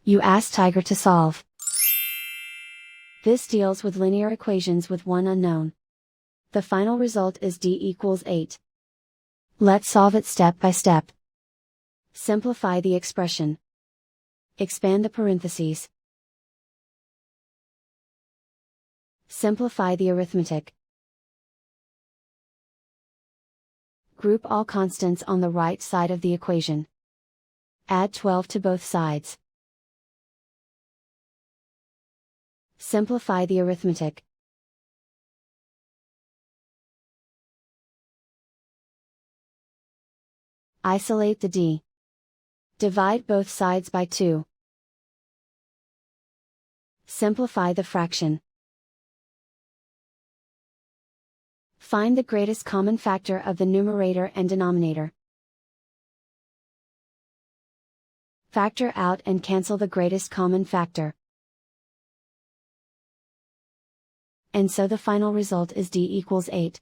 You ask Tiger to solve. This deals with linear equations with one unknown. The final result is d equals 8. Let's solve it step by step. Simplify the expression. Expand the parentheses. Simplify the arithmetic. Group all constants on the right side of the equation. Add 12 to both sides. Simplify the arithmetic. Isolate the d. Divide both sides by 2. Simplify the fraction. Find the greatest common factor of the numerator and denominator. Factor out and cancel the greatest common factor. And so the final result is d equals 8.